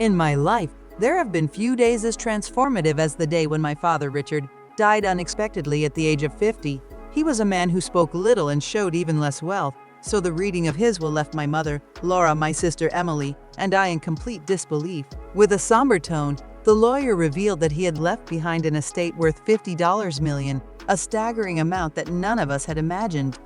In my life, there have been few days as transformative as the day when my father, Richard, died unexpectedly at the age of 50. He was a man who spoke little and showed even less wealth, so the reading of his will left my mother, Laura, my sister Emily, and I in complete disbelief. With a somber tone, the lawyer revealed that he had left behind an estate worth $50 million, a staggering amount that none of us had imagined.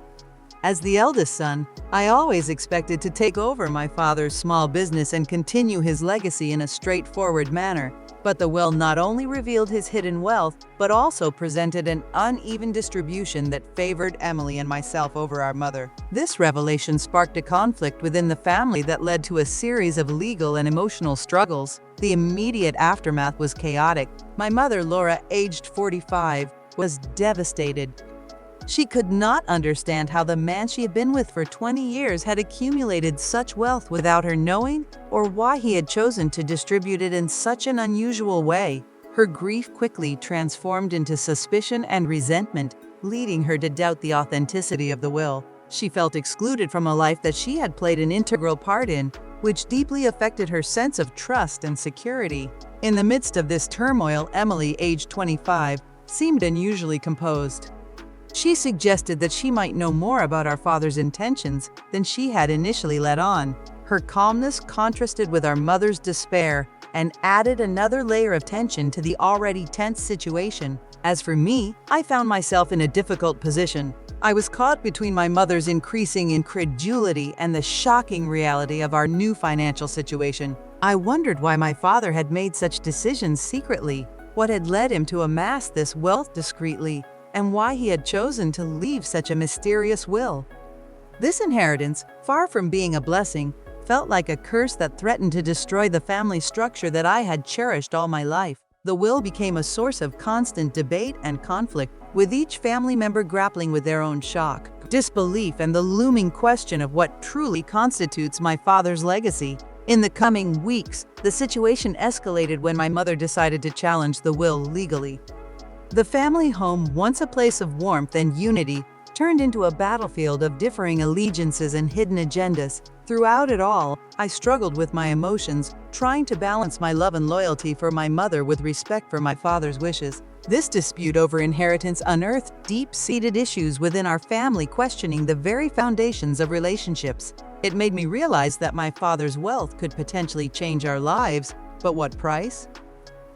As the eldest son, I always expected to take over my father's small business and continue his legacy in a straightforward manner. But the will not only revealed his hidden wealth, but also presented an uneven distribution that favored Emily and myself over our mother. This revelation sparked a conflict within the family that led to a series of legal and emotional struggles. The immediate aftermath was chaotic. My mother, Laura, aged 45, was devastated. She could not understand how the man she had been with for 20 years had accumulated such wealth without her knowing, or why he had chosen to distribute it in such an unusual way. Her grief quickly transformed into suspicion and resentment, leading her to doubt the authenticity of the will. She felt excluded from a life that she had played an integral part in, which deeply affected her sense of trust and security. In the midst of this turmoil, Emily, aged 25, seemed unusually composed. She suggested that she might know more about our father's intentions than she had initially let on. Her calmness contrasted with our mother's despair and added another layer of tension to the already tense situation. As for me, I found myself in a difficult position. I was caught between my mother's increasing incredulity and the shocking reality of our new financial situation. I wondered why my father had made such decisions secretly, what had led him to amass this wealth discreetly, and why he had chosen to leave such a mysterious will. This inheritance, far from being a blessing, felt like a curse that threatened to destroy the family structure that I had cherished all my life. The will became a source of constant debate and conflict, with each family member grappling with their own shock, disbelief, and the looming question of what truly constitutes my father's legacy. In the coming weeks, the situation escalated when my mother decided to challenge the will legally. The family home, once a place of warmth and unity, turned into a battlefield of differing allegiances and hidden agendas. Throughout it all, I struggled with my emotions, trying to balance my love and loyalty for my mother with respect for my father's wishes. This dispute over inheritance unearthed deep-seated issues within our family, questioning the very foundations of relationships. It made me realize that my father's wealth could potentially change our lives, but what price?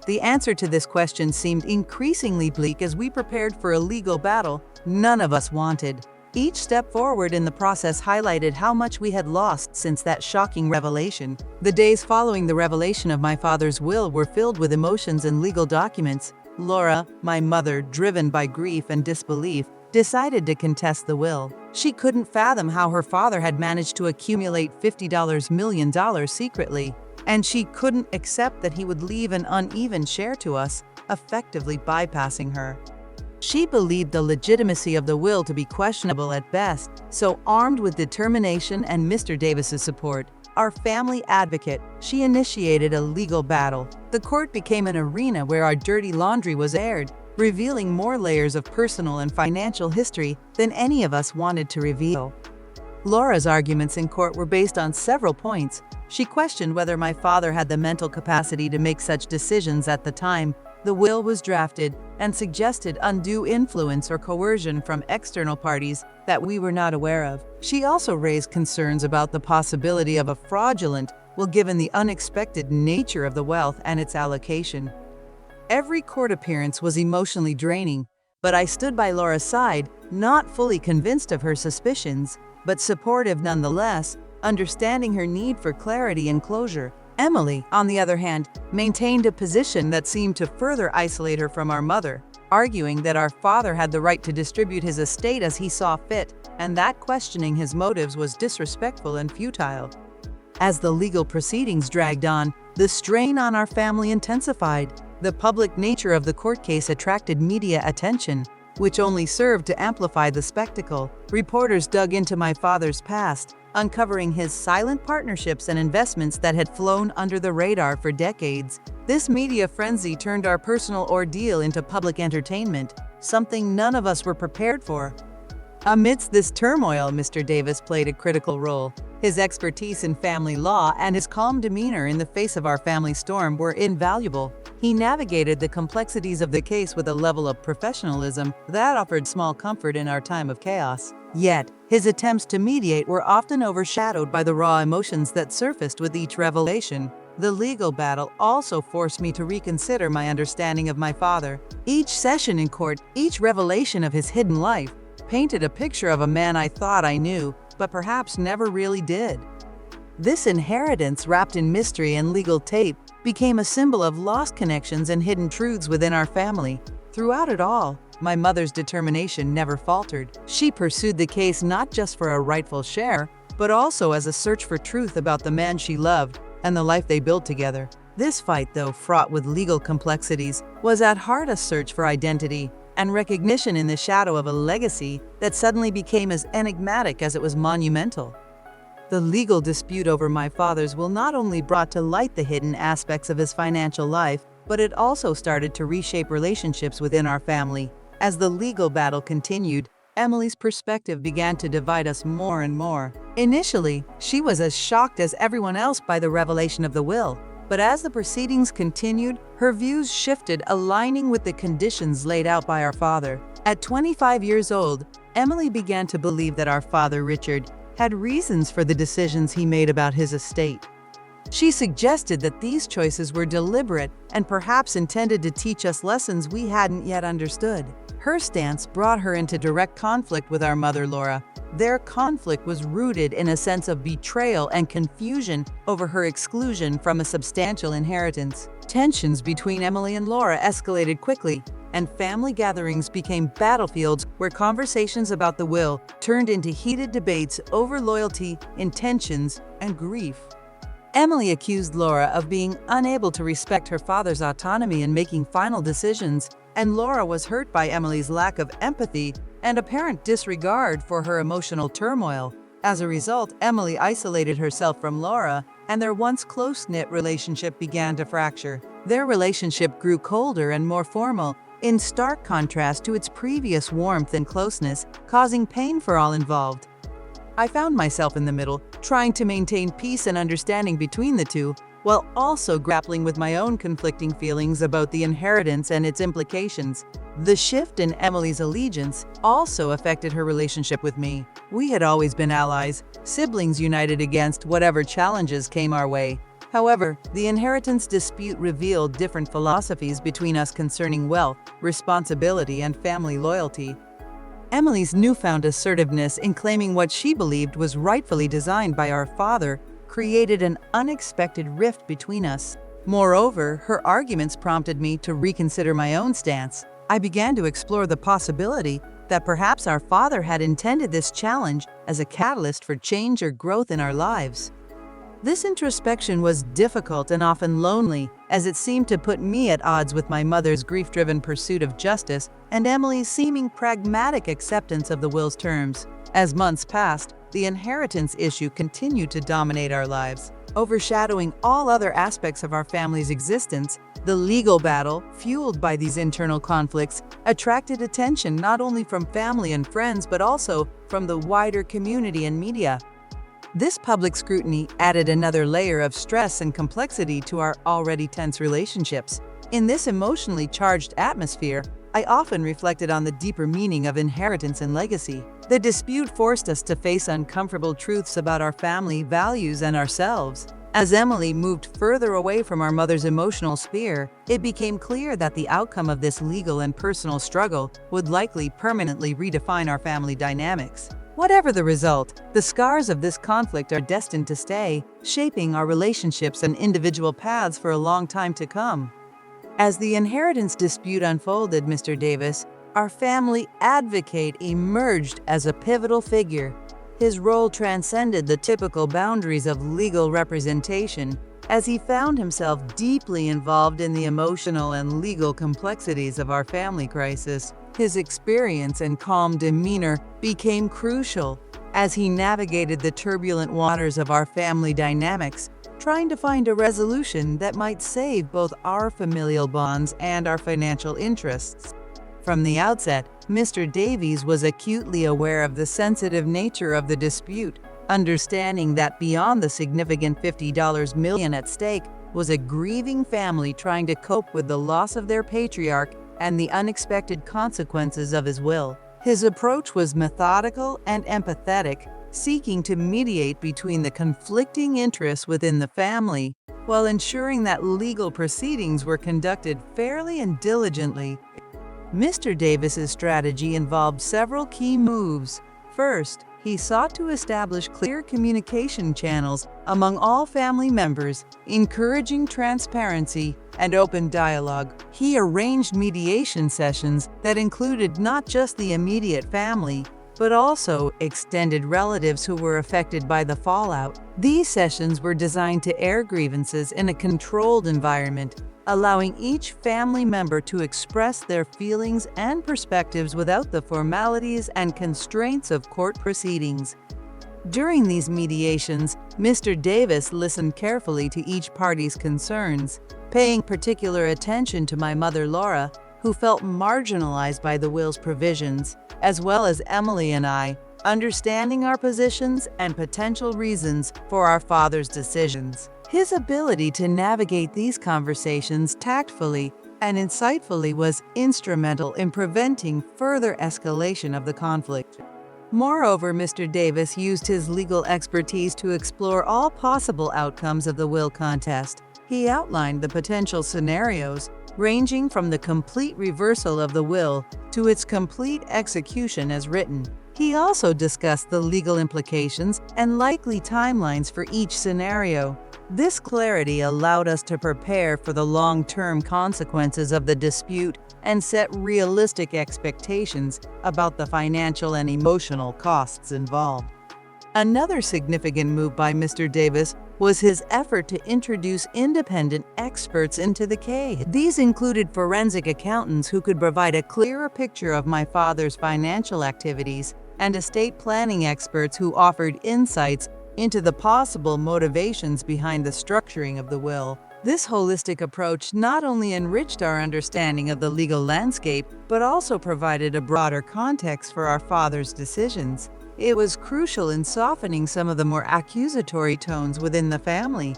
The answer to this question seemed increasingly bleak as we prepared for a legal battle none of us wanted. Each step forward in the process highlighted how much we had lost since that shocking revelation. The days following the revelation of my father's will were filled with emotions and legal documents. Laura, my mother, driven by grief and disbelief, decided to contest the will. She couldn't fathom how her father had managed to accumulate $50 million secretly. And she couldn't accept that he would leave an uneven share to us, effectively bypassing her. She believed the legitimacy of the will to be questionable at best, so armed with determination and Mr. Davis's support, our family advocate, she initiated a legal battle. The court became an arena where our dirty laundry was aired, revealing more layers of personal and financial history than any of us wanted to reveal. Laura's arguments in court were based on several points. She questioned whether my father had the mental capacity to make such decisions at the time the will was drafted, and suggested undue influence or coercion from external parties that we were not aware of. She also raised concerns about the possibility of a fraudulent will given the unexpected nature of the wealth and its allocation. Every court appearance was emotionally draining, but I stood by Laura's side, not fully convinced of her suspicions, but supportive nonetheless, understanding her need for clarity and closure. Emily, on the other hand, maintained a position that seemed to further isolate her from our mother, arguing that our father had the right to distribute his estate as he saw fit, and that questioning his motives was disrespectful and futile. As the legal proceedings dragged on, the strain on our family intensified. The public nature of the court case attracted media attention, which only served to amplify the spectacle. Reporters dug into my father's past, uncovering his silent partnerships and investments that had flown under the radar for decades. This media frenzy turned our personal ordeal into public entertainment, something none of us were prepared for. Amidst this turmoil, Mr. Davis played a critical role. His expertise in family law and his calm demeanor in the face of our family storm were invaluable. He navigated the complexities of the case with a level of professionalism that offered small comfort in our time of chaos. Yet, his attempts to mediate were often overshadowed by the raw emotions that surfaced with each revelation. The legal battle also forced me to reconsider my understanding of my father. Each session in court, each revelation of his hidden life, painted a picture of a man I thought I knew, but perhaps never really did. This inheritance, wrapped in mystery and legal tape, became a symbol of lost connections and hidden truths within our family. Throughout it all, my mother's determination never faltered. She pursued the case not just for a rightful share, but also as a search for truth about the man she loved and the life they built together. This fight, though fraught with legal complexities, was at heart a search for identity and recognition in the shadow of a legacy that suddenly became as enigmatic as it was monumental. The legal dispute over my father's will not only brought to light the hidden aspects of his financial life, but it also started to reshape relationships within our family. As the legal battle continued, Emily's perspective began to divide us more and more. Initially, she was as shocked as everyone else by the revelation of the will. But as the proceedings continued, her views shifted, aligning with the conditions laid out by our father. At 25 years old, Emily began to believe that our father, Richard, had reasons for the decisions he made about his estate. She suggested that these choices were deliberate and perhaps intended to teach us lessons we hadn't yet understood. Her stance brought her into direct conflict with our mother, Laura. Their conflict was rooted in a sense of betrayal and confusion over her exclusion from a substantial inheritance. Tensions between Emily and Laura escalated quickly, and family gatherings became battlefields where conversations about the will turned into heated debates over loyalty, intentions, and grief. Emily accused Laura of being unable to respect her father's autonomy in making final decisions, and Laura was hurt by Emily's lack of empathy and apparent disregard for her emotional turmoil. As a result, Emily isolated herself from Laura, and their once close-knit relationship began to fracture. Their relationship grew colder and more formal, in stark contrast to its previous warmth and closeness, causing pain for all involved. I found myself in the middle, trying to maintain peace and understanding between the two, while also grappling with my own conflicting feelings about the inheritance and its implications. The shift in Emily's allegiance also affected her relationship with me. We had always been allies, siblings united against whatever challenges came our way. However, the inheritance dispute revealed different philosophies between us concerning wealth, responsibility, and family loyalty. Emily's newfound assertiveness in claiming what she believed was rightfully designed by our father created an unexpected rift between us. Moreover, her arguments prompted me to reconsider my own stance. I began to explore the possibility that perhaps our father had intended this challenge as a catalyst for change or growth in our lives. This introspection was difficult and often lonely, as it seemed to put me at odds with my mother's grief-driven pursuit of justice and Emily's seeming pragmatic acceptance of the will's terms. As months passed, the inheritance issue continued to dominate our lives. Overshadowing all other aspects of our family's existence, the legal battle, fueled by these internal conflicts, attracted attention not only from family and friends but also from the wider community and media. This public scrutiny added another layer of stress and complexity to our already tense relationships. In this emotionally charged atmosphere, I often reflected on the deeper meaning of inheritance and legacy. The dispute forced us to face uncomfortable truths about our family values and ourselves. As Emily moved further away from our mother's emotional sphere, it became clear that the outcome of this legal and personal struggle would likely permanently redefine our family dynamics. Whatever the result, the scars of this conflict are destined to stay, shaping our relationships and individual paths for a long time to come. As the inheritance dispute unfolded, Mr. Davis, our family advocate emerged as a pivotal figure. His role transcended the typical boundaries of legal representation, as he found himself deeply involved in the emotional and legal complexities of our family crisis. His experience and calm demeanor became crucial as he navigated the turbulent waters of our family dynamics, trying to find a resolution that might save both our familial bonds and our financial interests. From the outset, Mr. Davies was acutely aware of the sensitive nature of the dispute, understanding that beyond the significant $50 million at stake was a grieving family trying to cope with the loss of their patriarch and the unexpected consequences of his will. His approach was methodical and empathetic, seeking to mediate between the conflicting interests within the family, while ensuring that legal proceedings were conducted fairly and diligently. Mr. Davis's strategy involved several key moves. First, he sought to establish clear communication channels among all family members, encouraging transparency and open dialogue. He arranged mediation sessions that included not just the immediate family, but also extended relatives who were affected by the fallout. These sessions were designed to air grievances in a controlled environment, allowing each family member to express their feelings and perspectives without the formalities and constraints of court proceedings. During these mediations, Mr. Davis listened carefully to each party's concerns, paying particular attention to my mother Laura, who felt marginalized by the will's provisions, as well as Emily and I, understanding our positions and potential reasons for our father's decisions. His ability to navigate these conversations tactfully and insightfully was instrumental in preventing further escalation of the conflict. Moreover, Mr. Davis used his legal expertise to explore all possible outcomes of the will contest. He outlined the potential scenarios, ranging from the complete reversal of the will to its complete execution as written. He also discussed the legal implications and likely timelines for each scenario. This clarity allowed us to prepare for the long-term consequences of the dispute and set realistic expectations about the financial and emotional costs involved. Another significant move by Mr. Davis was his effort to introduce independent experts into the case. These included forensic accountants who could provide a clearer picture of my father's financial activities and estate planning experts who offered insights into the possible motivations behind the structuring of the will. This holistic approach not only enriched our understanding of the legal landscape, but also provided a broader context for our father's decisions. It was crucial in softening some of the more accusatory tones within the family.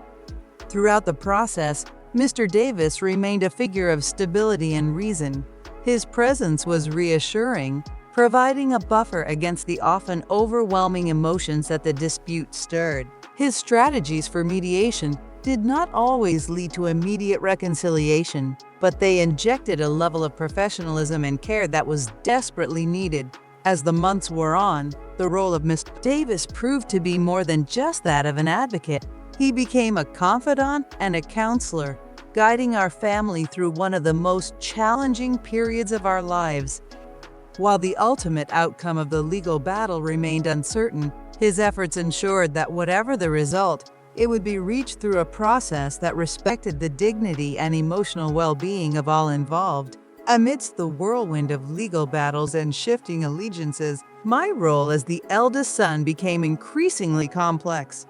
Throughout the process, Mr. Davis remained a figure of stability and reason. His presence was reassuring, providing a buffer against the often overwhelming emotions that the dispute stirred. His strategies for mediation did not always lead to immediate reconciliation, but they injected a level of professionalism and care that was desperately needed. As the months wore on, the role of Mr. Davis proved to be more than just that of an advocate. He became a confidant and a counselor, guiding our family through one of the most challenging periods of our lives. While the ultimate outcome of the legal battle remained uncertain, his efforts ensured that whatever the result, it would be reached through a process that respected the dignity and emotional well-being of all involved. Amidst the whirlwind of legal battles and shifting allegiances, my role as the eldest son became increasingly complex.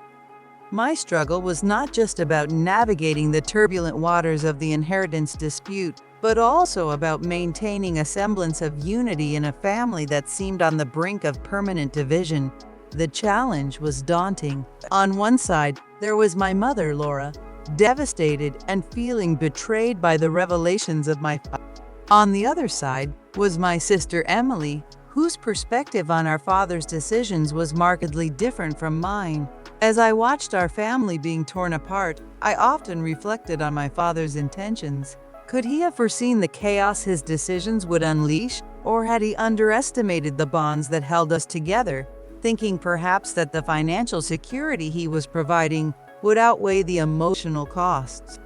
My struggle was not just about navigating the turbulent waters of the inheritance dispute, but also about maintaining a semblance of unity in a family that seemed on the brink of permanent division. The challenge was daunting. On one side, there was my mother, Laura, devastated and feeling betrayed by the revelations of my father. On the other side was my sister, Emily, whose perspective on our father's decisions was markedly different from mine. As I watched our family being torn apart, I often reflected on my father's intentions. Could he have foreseen the chaos his decisions would unleash, or had he underestimated the bonds that held us together, thinking perhaps that the financial security he was providing would outweigh the emotional costs?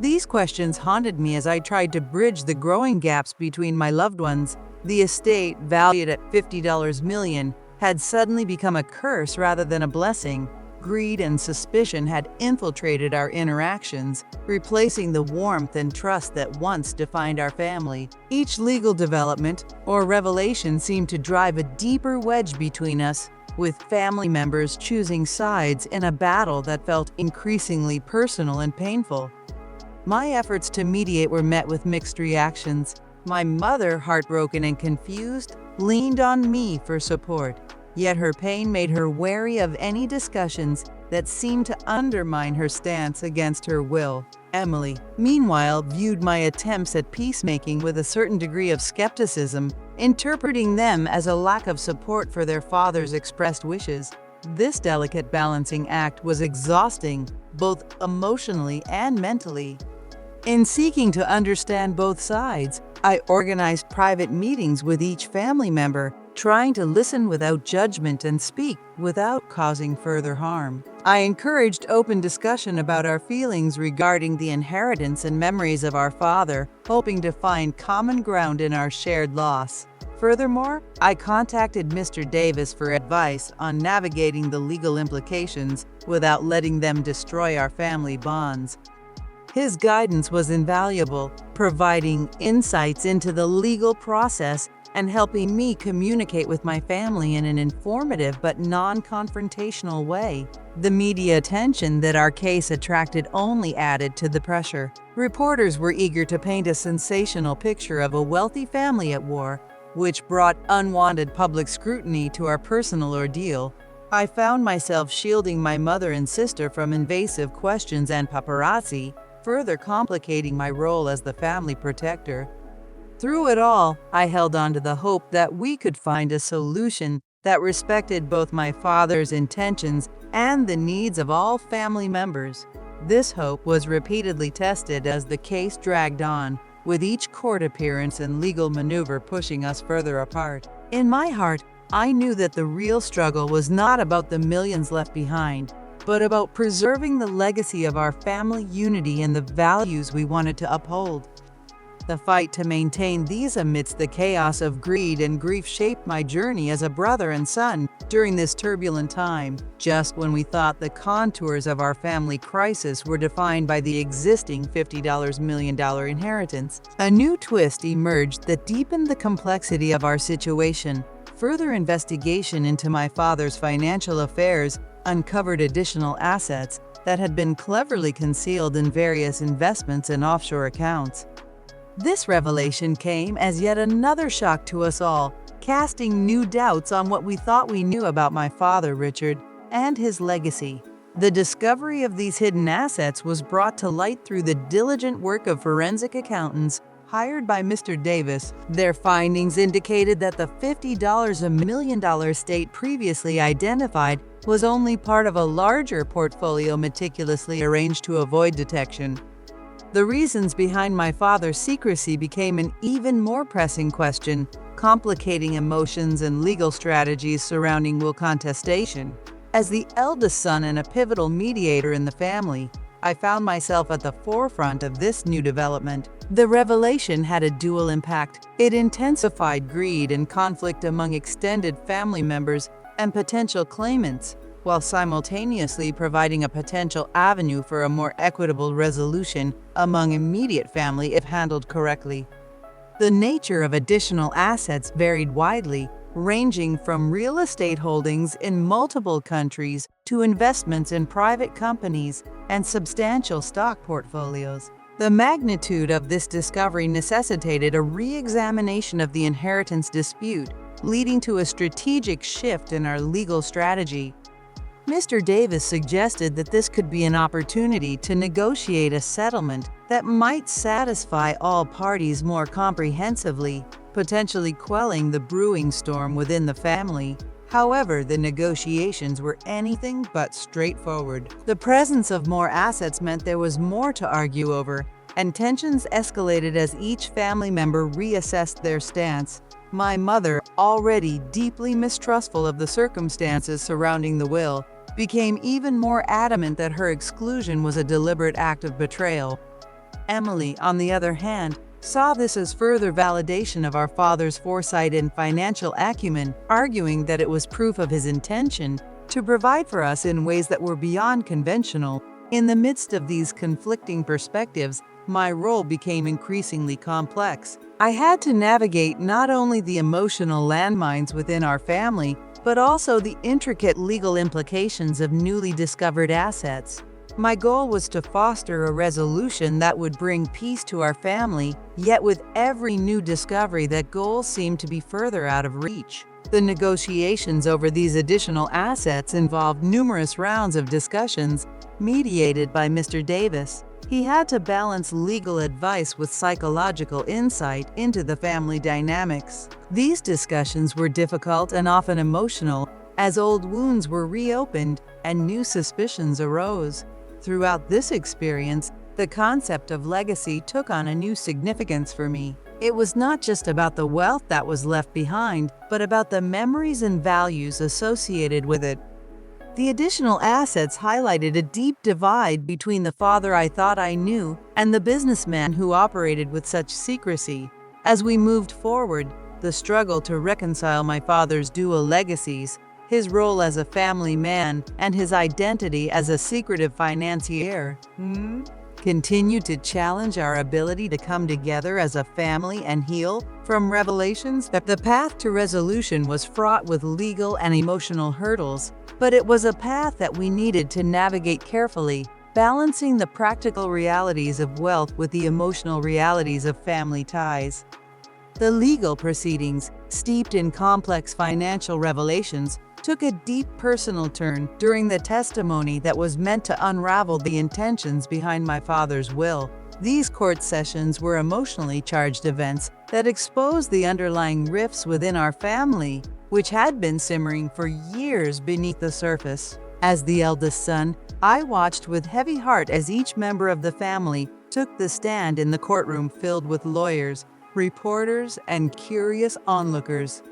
These questions haunted me as I tried to bridge the growing gaps between my loved ones. The estate, valued at $50 million, had suddenly become a curse rather than a blessing. Greed and suspicion had infiltrated our interactions, replacing the warmth and trust that once defined our family. Each legal development or revelation seemed to drive a deeper wedge between us, with family members choosing sides in a battle that felt increasingly personal and painful. My efforts to mediate were met with mixed reactions. My mother, heartbroken and confused, leaned on me for support. Yet her pain made her wary of any discussions that seemed to undermine her stance against her will. Emily, meanwhile, viewed my attempts at peacemaking with a certain degree of skepticism, interpreting them as a lack of support for their father's expressed wishes. This delicate balancing act was exhausting, both emotionally and mentally. In seeking to understand both sides, I organized private meetings with each family member, trying to listen without judgment and speak without causing further harm. I encouraged open discussion about our feelings regarding the inheritance and memories of our father, hoping to find common ground in our shared loss. Furthermore, I contacted Mr. Davis for advice on navigating the legal implications without letting them destroy our family bonds. His guidance was invaluable, providing insights into the legal process and helping me communicate with my family in an informative but non-confrontational way. The media attention that our case attracted only added to the pressure. Reporters were eager to paint a sensational picture of a wealthy family at war, which brought unwanted public scrutiny to our personal ordeal. I found myself shielding my mother and sister from invasive questions and paparazzi, further complicating my role as the family protector. Through it all, I held on to the hope that we could find a solution that respected both my father's intentions and the needs of all family members. This hope was repeatedly tested as the case dragged on, with each court appearance and legal maneuver pushing us further apart. In my heart, I knew that the real struggle was not about the millions left behind, but about preserving the legacy of our family unity and the values we wanted to uphold. The fight to maintain these amidst the chaos of greed and grief shaped my journey as a brother and son during this turbulent time, just when we thought the contours of our family crisis were defined by the existing $50 million inheritance. A new twist emerged that deepened the complexity of our situation. Further investigation into my father's financial affairs uncovered additional assets that had been cleverly concealed in various investments and offshore accounts. This revelation came as yet another shock to us all, casting new doubts on what we thought we knew about my father, Richard, and his legacy. The discovery of these hidden assets was brought to light through the diligent work of forensic accountants hired by Mr. Davis. Their findings indicated that the $50 million estate previously identified was only part of a larger portfolio meticulously arranged to avoid detection. The reasons behind my father's secrecy became an even more pressing question, complicating emotions and legal strategies surrounding will contestation. As the eldest son and a pivotal mediator in the family, I found myself at the forefront of this new development. The revelation had a dual impact. It intensified greed and conflict among extended family members and potential claimants, while simultaneously providing a potential avenue for a more equitable resolution among immediate family if handled correctly. The nature of additional assets varied widely, ranging from real estate holdings in multiple countries to investments in private companies and substantial stock portfolios. The magnitude of this discovery necessitated a re-examination of the inheritance dispute, leading to a strategic shift in our legal strategy. Mr. Davis suggested that this could be an opportunity to negotiate a settlement that might satisfy all parties more comprehensively, potentially quelling the brewing storm within the family. However, the negotiations were anything but straightforward. The presence of more assets meant there was more to argue over, and tensions escalated as each family member reassessed their stance. My mother, already deeply mistrustful of the circumstances surrounding the will, became even more adamant that her exclusion was a deliberate act of betrayal. Emily, on the other hand, saw this as further validation of our father's foresight and financial acumen, arguing that it was proof of his intention to provide for us in ways that were beyond conventional. In the midst of these conflicting perspectives, my role became increasingly complex. I had to navigate not only the emotional landmines within our family, but also the intricate legal implications of newly discovered assets. My goal was to foster a resolution that would bring peace to our family, yet with every new discovery that goal seemed to be further out of reach. The negotiations over these additional assets involved numerous rounds of discussions, mediated by Mr. Davis. He had to balance legal advice with psychological insight into the family dynamics. These discussions were difficult and often emotional, as old wounds were reopened and new suspicions arose. Throughout this experience, the concept of legacy took on a new significance for me. It was not just about the wealth that was left behind, but about the memories and values associated with it. The additional assets highlighted a deep divide between the father I thought I knew and the businessman who operated with such secrecy. As we moved forward, the struggle to reconcile my father's dual legacies, his role as a family man and his identity as a secretive financier, continued to challenge our ability to come together as a family and heal from revelations. The path to resolution was fraught with legal and emotional hurdles, but it was a path that we needed to navigate carefully, balancing the practical realities of wealth with the emotional realities of family ties. The legal proceedings, steeped in complex financial revelations, took a deep personal turn during the testimony that was meant to unravel the intentions behind my father's will. These court sessions were emotionally charged events that exposed the underlying rifts within our family, which had been simmering for years beneath the surface. As the eldest son, I watched with heavy heart as each member of the family took the stand in the courtroom filled with lawyers, reporters, and curious onlookers.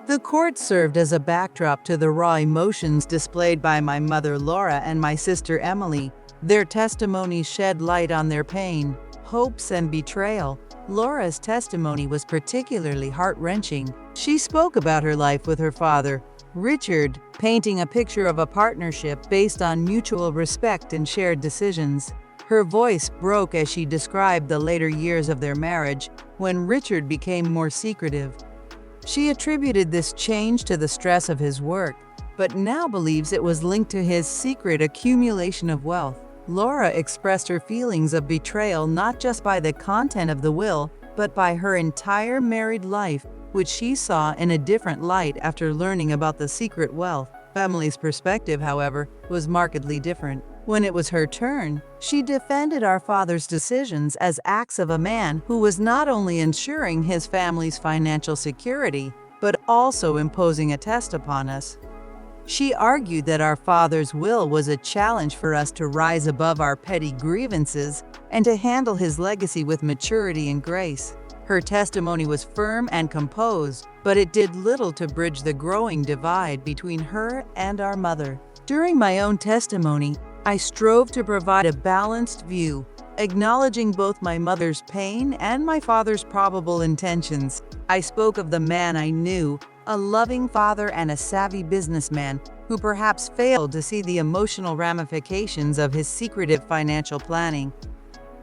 The court served as a backdrop to the raw emotions displayed by my mother Laura and my sister Emily. Their testimonies shed light on their pain, hopes, and betrayal. Laura's testimony was particularly heart-wrenching. She spoke about her life with her father, Richard, painting a picture of a partnership based on mutual respect and shared decisions. Her voice broke as she described the later years of their marriage, when Richard became more secretive. She attributed this change to the stress of his work, but now believes it was linked to his secret accumulation of wealth. Laura expressed her feelings of betrayal not just by the content of the will, but by her entire married life, which she saw in a different light after learning about the secret wealth. Emily's perspective, however, was markedly different. When it was her turn, she defended our father's decisions as acts of a man who was not only ensuring his family's financial security, but also imposing a test upon us. She argued that our father's will was a challenge for us to rise above our petty grievances and to handle his legacy with maturity and grace. Her testimony was firm and composed, but it did little to bridge the growing divide between her and our mother. During my own testimony, I strove to provide a balanced view, acknowledging both my mother's pain and my father's probable intentions. I spoke of the man I knew, a loving father and a savvy businessman who perhaps failed to see the emotional ramifications of his secretive financial planning.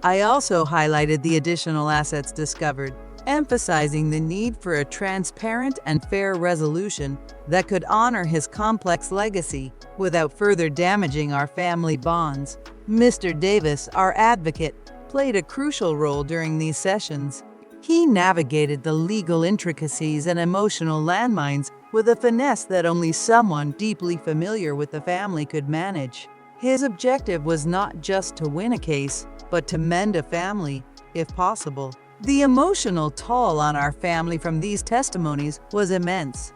I also highlighted the additional assets discovered, emphasizing the need for a transparent and fair resolution that could honor his complex legacy without further damaging our family bonds. Mr. Davis, our advocate, played a crucial role during these sessions. He navigated the legal intricacies and emotional landmines with a finesse that only someone deeply familiar with the family could manage. His objective was not just to win a case, but to mend a family, if possible. The emotional toll on our family from these testimonies was immense.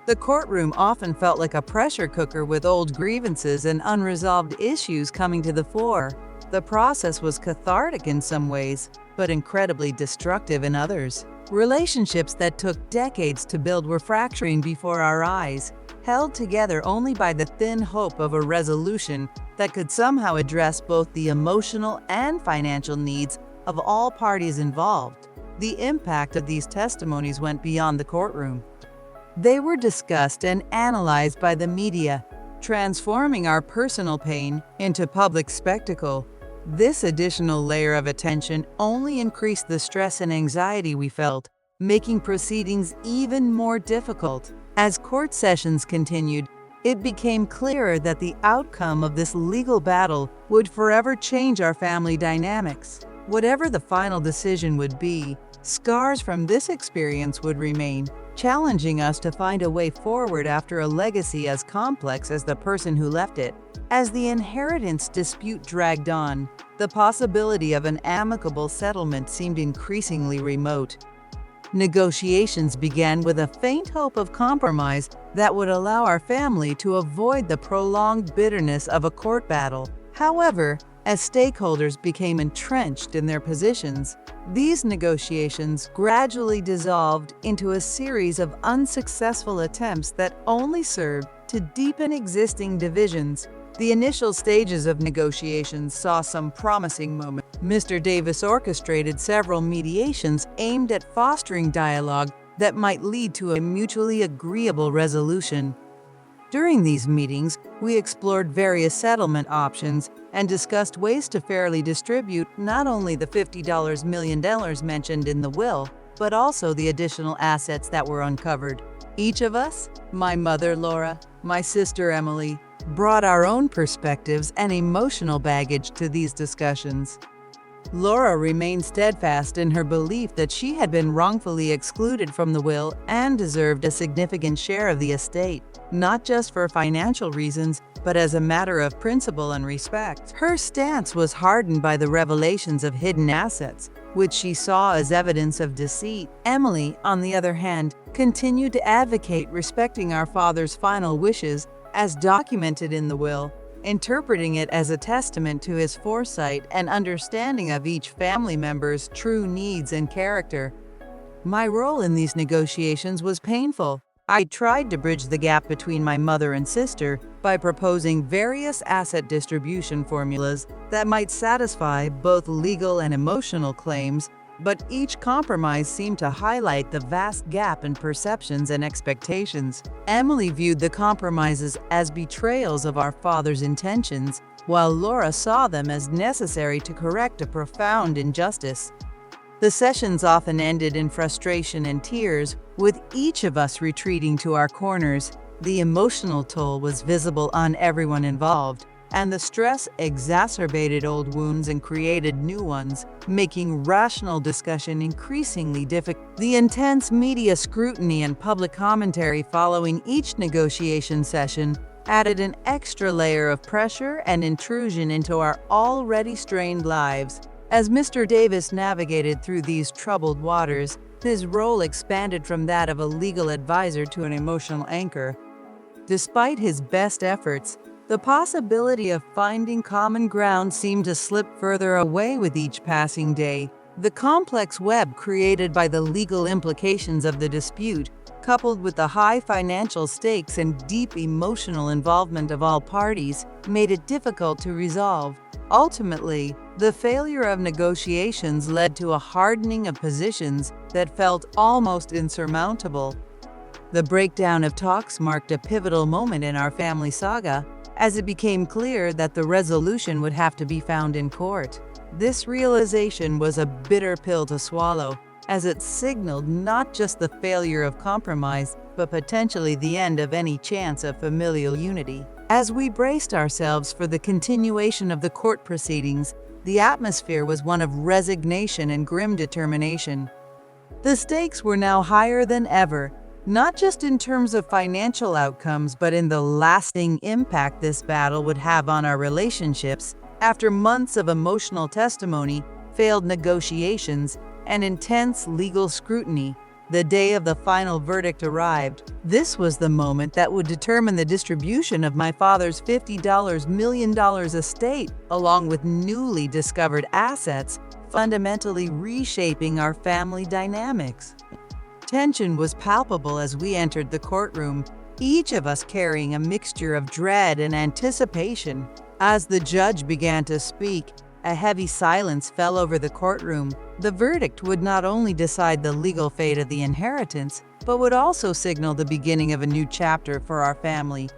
The courtroom often felt like a pressure cooker with old grievances and unresolved issues coming to the fore. The process was cathartic in some ways, but incredibly destructive in others. Relationships that took decades to build were fracturing before our eyes, held together only by the thin hope of a resolution that could somehow address both the emotional and financial needs of all parties involved. The impact of these testimonies went beyond the courtroom. They were discussed and analyzed by the media, transforming our personal pain into public spectacle. This additional layer of attention only increased the stress and anxiety we felt, making proceedings even more difficult. As court sessions continued, It became clearer that the outcome of this legal battle would forever change our family dynamics. Whatever the final decision would be, scars from this experience would remain, challenging us to find a way forward after a legacy as complex as the person who left it. As the inheritance dispute dragged on, the possibility of an amicable settlement seemed increasingly remote. Negotiations began with a faint hope of compromise that would allow our family to avoid the prolonged bitterness of a court battle. However, as stakeholders became entrenched in their positions, these negotiations gradually dissolved into a series of unsuccessful attempts that only served to deepen existing divisions. The initial stages of negotiations saw some promising moments. Mr. Davis orchestrated several mediations aimed at fostering dialogue that might lead to a mutually agreeable resolution. During these meetings, we explored various settlement options and discussed ways to fairly distribute not only the $50 million mentioned in the will, but also the additional assets that were uncovered. Each of us, my mother Laura, my sister Emily, brought our own perspectives and emotional baggage to these discussions. Laura remained steadfast in her belief that she had been wrongfully excluded from the will and deserved a significant share of the estate, not just for financial reasons, but as a matter of principle and respect. Her stance was hardened by the revelations of hidden assets, which she saw as evidence of deceit. Emily, on the other hand, continued to advocate respecting our father's final wishes as documented in the will, interpreting it as a testament to his foresight and understanding of each family member's true needs and character. My role in these negotiations was painful. I tried to bridge the gap between my mother and sister by proposing various asset distribution formulas that might satisfy both legal and emotional claims, but each compromise seemed to highlight the vast gap in perceptions and expectations. Emily viewed the compromises as betrayals of our father's intentions, while Laura saw them as necessary to correct a profound injustice. The sessions often ended in frustration and tears, with each of us retreating to our corners. The emotional toll was visible on everyone involved, and the stress exacerbated old wounds and created new ones, making rational discussion increasingly difficult. The intense media scrutiny and public commentary following each negotiation session added an extra layer of pressure and intrusion into our already strained lives. As Mr. Davis navigated through these troubled waters, his role expanded from that of a legal advisor to an emotional anchor. Despite his best efforts, the possibility of finding common ground seemed to slip further away with each passing day. The complex web created by the legal implications of the dispute, coupled with the high financial stakes and deep emotional involvement of all parties, made it difficult to resolve. Ultimately, the failure of negotiations led to a hardening of positions that felt almost insurmountable. The breakdown of talks marked a pivotal moment in our family saga, as it became clear that the resolution would have to be found in court. This realization was a bitter pill to swallow, as it signaled not just the failure of compromise, but potentially the end of any chance of familial unity. As we braced ourselves for the continuation of the court proceedings, the atmosphere was one of resignation and grim determination. The stakes were now higher than ever, not just in terms of financial outcomes, but in the lasting impact this battle would have on our relationships. After months of emotional testimony, failed negotiations, and intense legal scrutiny, the day of the final verdict arrived. This was the moment that would determine the distribution of my father's $50 million estate, along with newly discovered assets, fundamentally reshaping our family dynamics. Tension was palpable as we entered the courtroom, each of us carrying a mixture of dread and anticipation. As the judge began to speak, a heavy silence fell over the courtroom. The verdict would not only decide the legal fate of the inheritance, but would also signal the beginning of a new chapter for our family.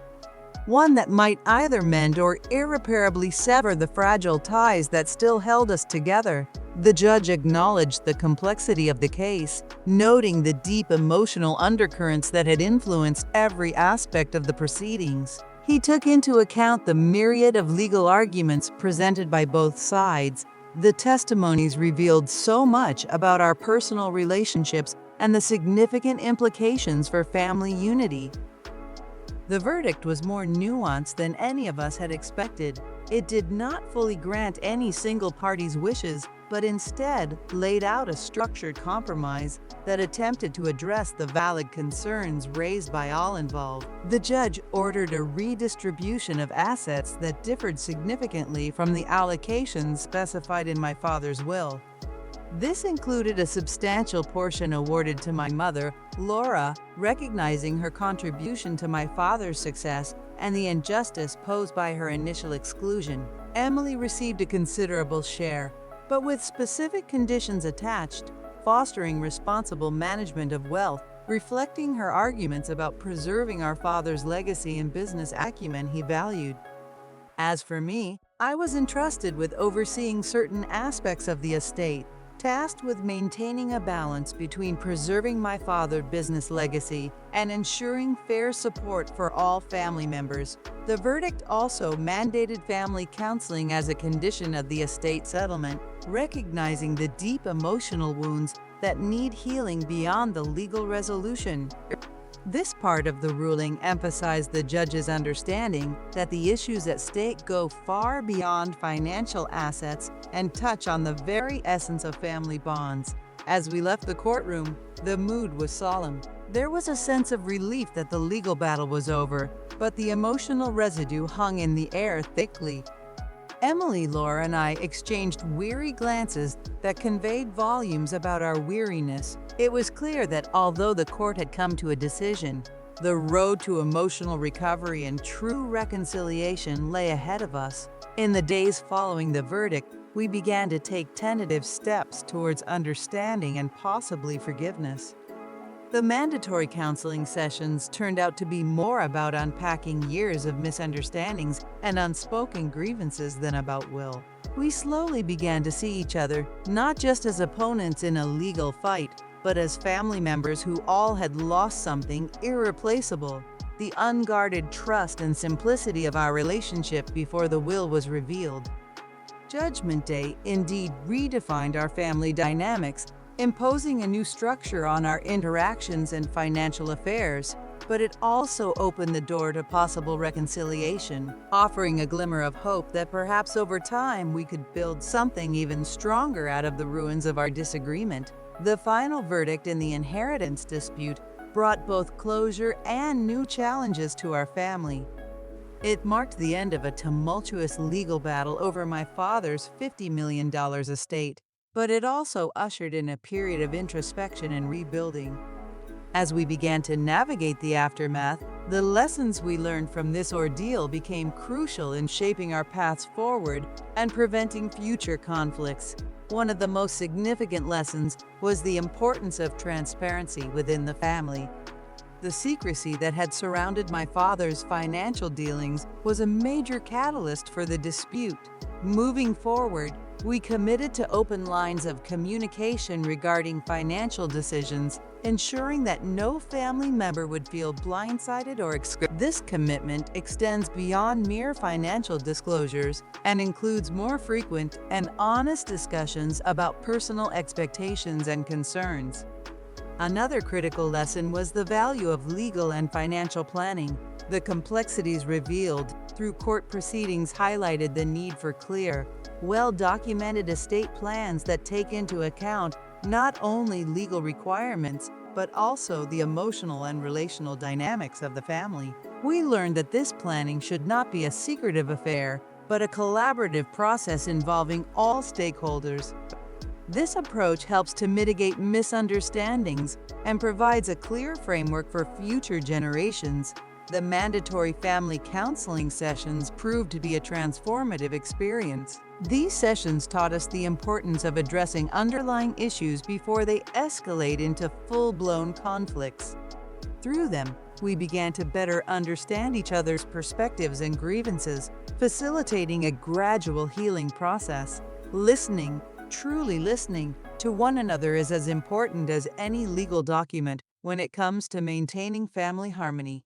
One that might either mend or irreparably sever the fragile ties that still held us together. The judge acknowledged the complexity of the case, noting the deep emotional undercurrents that had influenced every aspect of the proceedings. He took into account the myriad of legal arguments presented by both sides. The testimonies revealed so much about our personal relationships and the significant implications for family unity. The verdict was more nuanced than any of us had expected. It did not fully grant any single party's wishes, but instead laid out a structured compromise that attempted to address the valid concerns raised by all involved. The judge ordered a redistribution of assets that differed significantly from the allocations specified in my father's will. This included a substantial portion awarded to my mother, Laura, recognizing her contribution to my father's success and the injustice posed by her initial exclusion. Emily received a considerable share, but with specific conditions attached, fostering responsible management of wealth, reflecting her arguments about preserving our father's legacy and business acumen he valued. As for me, I was entrusted with overseeing certain aspects of the estate, tasked with maintaining a balance between preserving my father's business legacy and ensuring fair support for all family members. The verdict also mandated family counseling as a condition of the estate settlement, recognizing the deep emotional wounds that need healing beyond the legal resolution. This part of the ruling emphasized the judge's understanding that the issues at stake go far beyond financial assets and touch on the very essence of family bonds. As we left the courtroom, the mood was solemn. There was a sense of relief that the legal battle was over, but the emotional residue hung in the air thickly. Emily, Laura, and I exchanged weary glances that conveyed volumes about our weariness. It was clear that although the court had come to a decision, the road to emotional recovery and true reconciliation lay ahead of us. In the days following the verdict, we began to take tentative steps towards understanding and possibly forgiveness. The mandatory counseling sessions turned out to be more about unpacking years of misunderstandings and unspoken grievances than about will. We slowly began to see each other not just as opponents in a legal fight, but as family members who all had lost something irreplaceable: the unguarded trust and simplicity of our relationship before the will was revealed. Judgment Day indeed redefined our family dynamics, imposing a new structure on our interactions and financial affairs, but it also opened the door to possible reconciliation, offering a glimmer of hope that perhaps over time we could build something even stronger out of the ruins of our disagreement. The final verdict in the inheritance dispute brought both closure and new challenges to our family. It marked the end of a tumultuous legal battle over my father's $50 million estate, but it also ushered in a period of introspection and rebuilding. As we began to navigate the aftermath, the lessons we learned from this ordeal became crucial in shaping our paths forward and preventing future conflicts. One of the most significant lessons was the importance of transparency within the family. The secrecy that had surrounded my father's financial dealings was a major catalyst for the dispute. Moving forward, we committed to open lines of communication regarding financial decisions, ensuring that no family member would feel blindsided or excluded. This commitment extends beyond mere financial disclosures and includes more frequent and honest discussions about personal expectations and concerns. Another critical lesson was the value of legal and financial planning. The complexities revealed through court proceedings highlighted the need for clear, well-documented estate plans that take into account not only legal requirements, but also the emotional and relational dynamics of the family. We learned that this planning should not be a secretive affair, but a collaborative process involving all stakeholders. This approach helps to mitigate misunderstandings and provides a clear framework for future generations. The mandatory family counseling sessions proved to be a transformative experience. These sessions taught us the importance of addressing underlying issues before they escalate into full-blown conflicts. Through them, we began to better understand each other's perspectives and grievances, facilitating a gradual healing process. Listening, Truly listening to one another is as important as any legal document when it comes to maintaining family harmony.